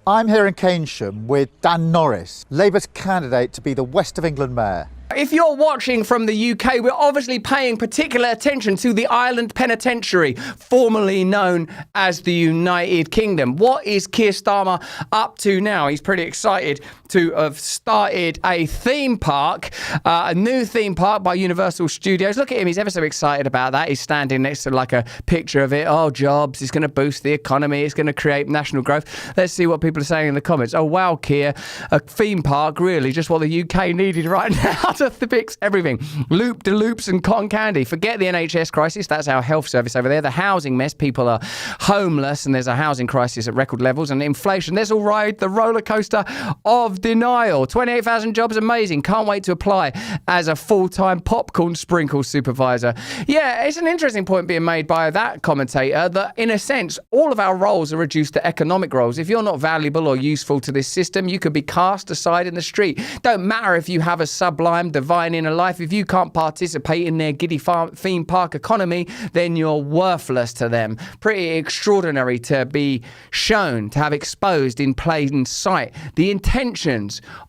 I'm here in Keynsham with Dan Norris, Labour's candidate to be the West of England Mayor. If you're watching from the UK, we're obviously paying particular attention to the Island Penitentiary, formerly known as the United Kingdom. What is Keir Starmer up to now? He's pretty excited to have started a theme park, a new theme park by Universal Studios. Look at him, he's ever so excited about that. He's standing next to like a picture of it. Oh, jobs, it's going to boost the economy, it's going to create national growth. Let's see what people are saying in the comments. Oh, wow, Keir, a theme park, really, just what the UK needed right now to fix everything. Loop-de-loops and cotton candy. Forget the NHS crisis, that's our health service over there. The housing mess, people are homeless and there's a housing crisis at record levels, and inflation. Let's all ride the roller coaster of denial. 28,000 jobs, amazing. Can't wait to apply as a full-time popcorn sprinkle supervisor. Yeah, it's an interesting point being made by that commentator that, in a sense, all of our roles are reduced to economic roles. If you're not valuable or useful to this system, you could be cast aside in the street. Don't matter if you have a sublime, divine inner life. If you can't participate in their giddy theme park economy, then you're worthless to them. Pretty extraordinary to be shown, to have exposed in plain sight the intentions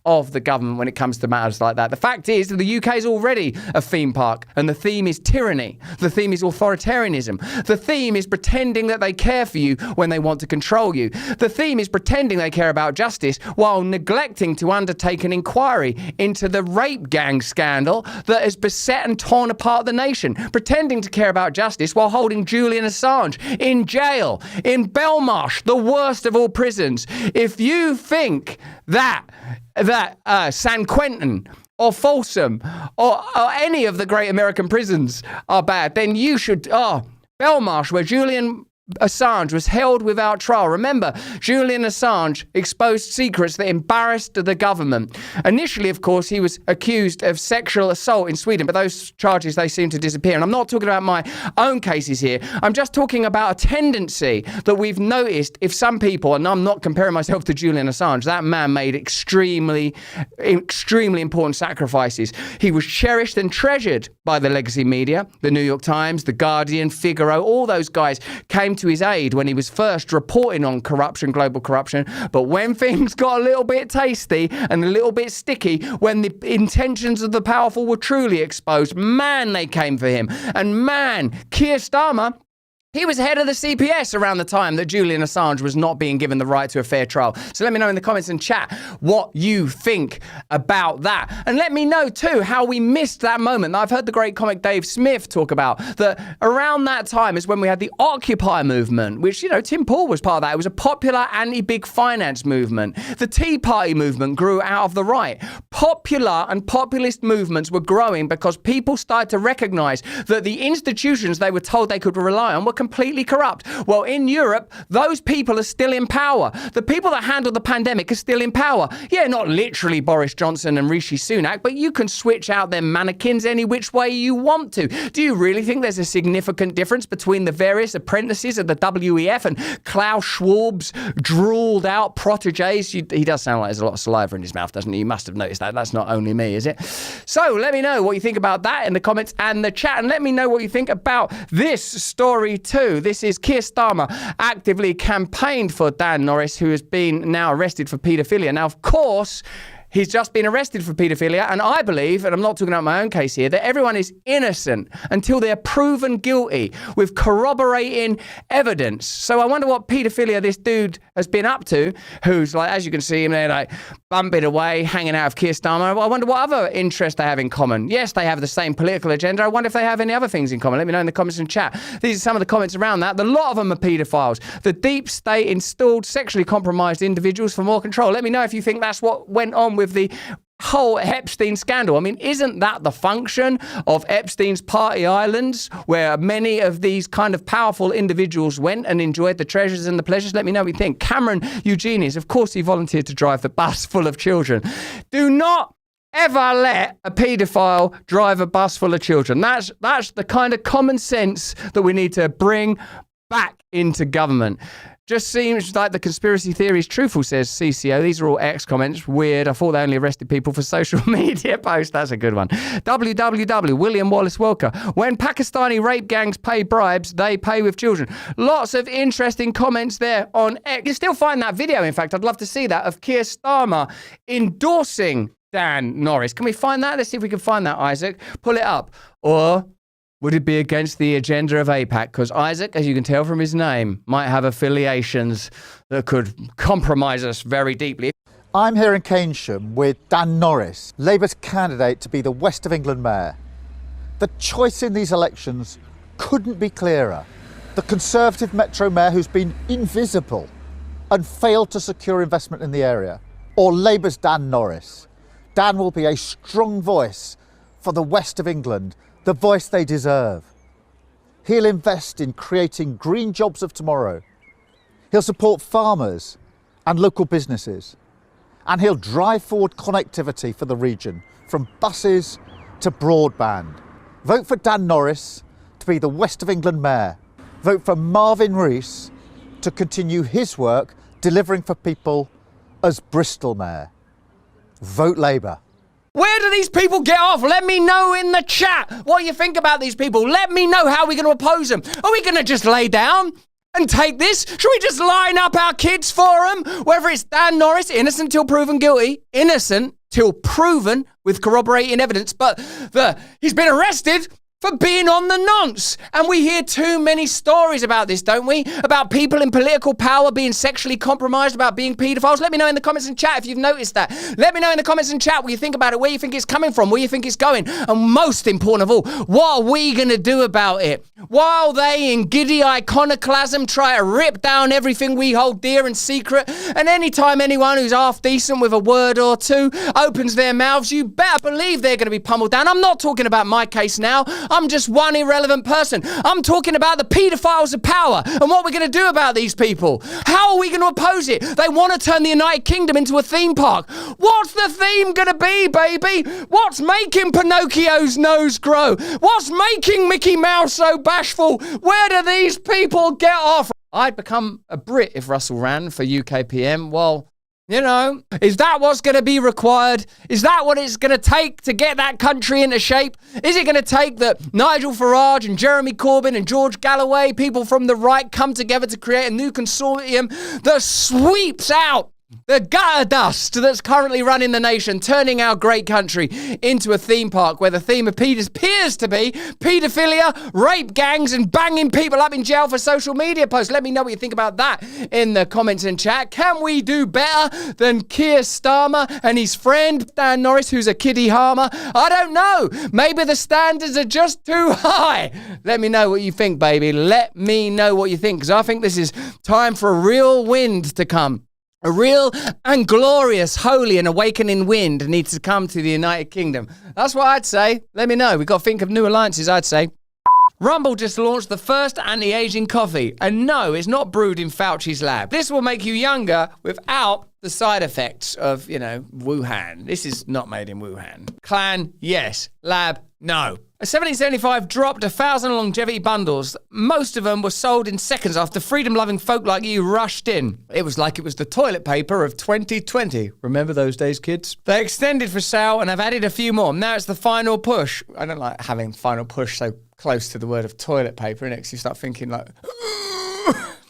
of the government when it comes to matters like that. The fact is that the UK is already a theme park, and the theme is tyranny. The theme is authoritarianism. The theme is pretending that they care for you when they want to control you. The theme is pretending they care about justice while neglecting to undertake an inquiry into the rape gang scandal that has beset and torn apart the nation. Pretending to care about justice while holding Julian Assange in jail, in Belmarsh, the worst of all prisons. If you think that San Quentin or Folsom or any of the great American prisons are bad, then you should... Belmarsh, where Julian Assange was held without trial. Remember, Julian Assange exposed secrets that embarrassed the government. Initially, of course, he was accused of sexual assault in Sweden, but those charges, they seem to disappear. And I'm not talking about my own cases here. I'm just talking about a tendency that we've noticed if some people, and I'm not comparing myself to Julian Assange, that man made extremely important sacrifices. He was cherished and treasured by the legacy media, the New York Times, the Guardian, Figaro, all those guys came to his aid when he was first reporting on corruption, global corruption. But when things got a little bit tasty and a little bit sticky, when the intentions of the powerful were truly exposed, man, they came for him. And man, Keir Starmer, he was head of the CPS around the time that Julian Assange was not being given the right to a fair trial. So let me know in the comments and chat what you think about that. And let me know too how we missed that moment. Now, I've heard the great comic Dave Smith talk about that around that time is when we had the Occupy movement, which, you know, Tim Pool was part of that. It was a popular anti-big finance movement. The Tea Party movement grew out of the right. Popular and populist movements were growing because people started to recognize that the institutions they were told they could rely on were completely corrupt. Well, in Europe, those people are still in power. The people that handled the pandemic are still in power. Yeah, not literally Boris Johnson and Rishi Sunak, but you can switch out them mannequins any which way you want to. Do you really think there's a significant difference between the various apprentices of the WEF and Klaus Schwab's drooled out proteges? He does sound like there's a lot of saliva in his mouth, doesn't he? You must have noticed that. That's not only me, is it? So let me know what you think about that in the comments and the chat, and let me know what you think about this story too. This is Keir Starmer actively campaigned for Dan Norris, who has been now arrested for paedophilia. Now, of course, he's just been arrested for paedophilia, and I believe, and I'm not talking about my own case here, that everyone is innocent until they're proven guilty with corroborating evidence. So I wonder what paedophilia this dude has been up to, who's like, as you can see him there, like bumping away, hanging out of Keir Starmer. I wonder what other interests they have in common. Yes, they have the same political agenda. I wonder if they have any other things in common. Let me know in the comments and chat. These are some of the comments around that. A lot of them are paedophiles. The deep state installed sexually compromised individuals for more control. Let me know if you think that's what went on with the whole Epstein scandal. I mean, isn't that the function of Epstein's party islands, where many of these kind of powerful individuals went and enjoyed the treasures and the pleasures? Let me know what you think. Cameron Eugenius, of course he volunteered to drive the bus full of children. Do not ever let a paedophile drive a bus full of children. That's the kind of common sense that we need to bring back into government. Just seems like the conspiracy theory is truthful, says CCO. These are all X comments. Weird. I thought they only arrested people for social media posts. That's a good one. WWW, William Wallace Welker. When Pakistani rape gangs pay bribes, they pay with children. Lots of interesting comments there on X. You can still find that video, in fact. I'd love to see that, of Keir Starmer endorsing Dan Norris. Can we find that? Let's see if we can find that, Isaac. Pull it up. Or would it be against the agenda of AIPAC? Because Isaac, as you can tell from his name, might have affiliations that could compromise us very deeply. I'm here in Keynsham with Dan Norris, Labour's candidate to be the West of England mayor. The choice in these elections couldn't be clearer. The Conservative Metro mayor who's been invisible and failed to secure investment in the area, or Labour's Dan Norris. Dan will be a strong voice for the West of England, the voice they deserve. He'll invest in creating green jobs of tomorrow. He'll support farmers and local businesses. And he'll drive forward connectivity for the region, from buses to broadband. Vote for Dan Norris to be the West of England mayor. Vote for Marvin Rees to continue his work delivering for people as Bristol mayor. Vote Labour. Where do these people get off? Let me know in the chat what you think about these people. Let me know how we're going to oppose them. Are we going to just lay down and take this? Should we just line up our kids for them? Whether it's Dan Norris, innocent till proven guilty, innocent till proven with corroborating evidence, but he's been arrested for being on the nonce. And we hear too many stories about this, don't we? About people in political power being sexually compromised, about being paedophiles. Let me know in the comments and chat if you've noticed that. Let me know in the comments and chat what you think about it, where you think it's coming from, where you think it's going. And most important of all, what are we going to do about it? While they in giddy iconoclasm try to rip down everything we hold dear and secret, and anytime anyone who's half decent with a word or two opens their mouths, you better believe they're going to be pummeled down. I'm not talking about my case now. I'm just one irrelevant person. I'm talking about the paedophiles of power and what we're going to do about these people. How are we going to oppose it? They want to turn the United Kingdom into a theme park. What's the theme going to be, baby? What's making Pinocchio's nose grow? What's making Mickey Mouse so bashful? Where do these people get off? I'd become a Brit if Russell ran for UK PM. Well, you know, is that what's going to be required? Is that what it's going to take to get that country into shape? Is it going to take that Nigel Farage and Jeremy Corbyn and George Galloway, people from the right, come together to create a new consortium that sweeps out the gutter dust that's currently running the nation, turning our great country into a theme park where the theme appears to be paedophilia, rape gangs, and banging people up in jail for social media posts? Let me know what you think about that in the comments and chat. Can we do better than Keir Starmer and his friend Dan Norris, who's a kiddie harmer? I don't know. Maybe the standards are just too high. Let me know what you think, baby. Let me know what you think, because I think this is time for a real wind to come. A real and glorious, holy and awakening wind needs to come to the United Kingdom. That's what I'd say. Let me know. We've got to think of new alliances, I'd say. Rumble just launched the first anti-aging coffee. And no, it's not brewed in Fauci's lab. This will make you younger without the side effects of, Wuhan. This is not made in Wuhan. Clan, yes. Lab, no. A 1775 dropped 1,000 longevity bundles. Most of them were sold in seconds after freedom-loving folk like you rushed in. It was like it was the toilet paper of 2020. Remember those days, kids? They extended for sale and have added a few more. Now it's the final push. I don't like having final push so close to the word of toilet paper. Next you start thinking like...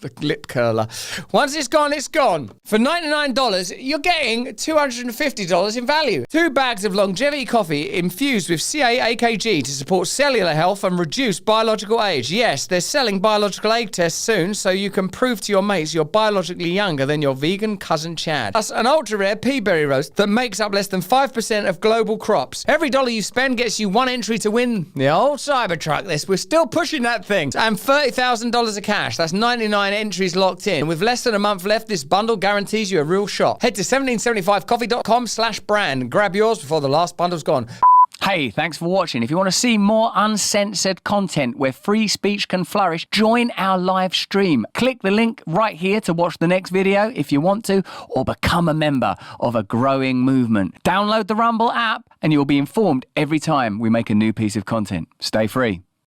the lip curler. Once it's gone, it's gone. For $99, you're getting $250 in value. 2 bags of longevity coffee infused with CA-AKG to support cellular health and reduce biological age. Yes, they're selling biological age tests soon, so you can prove to your mates you're biologically younger than your vegan cousin Chad. Plus an ultra-rare peaberry roast that makes up less than 5% of global crops. Every dollar you spend gets you 1 entry to win the old Cybertruck list. We're still pushing that thing. And $30,000 of cash. That's 99 entries locked in. With less than a month left, this bundle guarantees you a real shot. Head to 1775coffee.com/brand and grab yours before the last bundle's gone. Hey, thanks for watching. If you want to see more uncensored content where free speech can flourish, join our live stream. Click the link right here to watch the next video if you want to, or become a member of a growing movement. Download the Rumble app and you'll be informed every time we make a new piece of content. Stay free.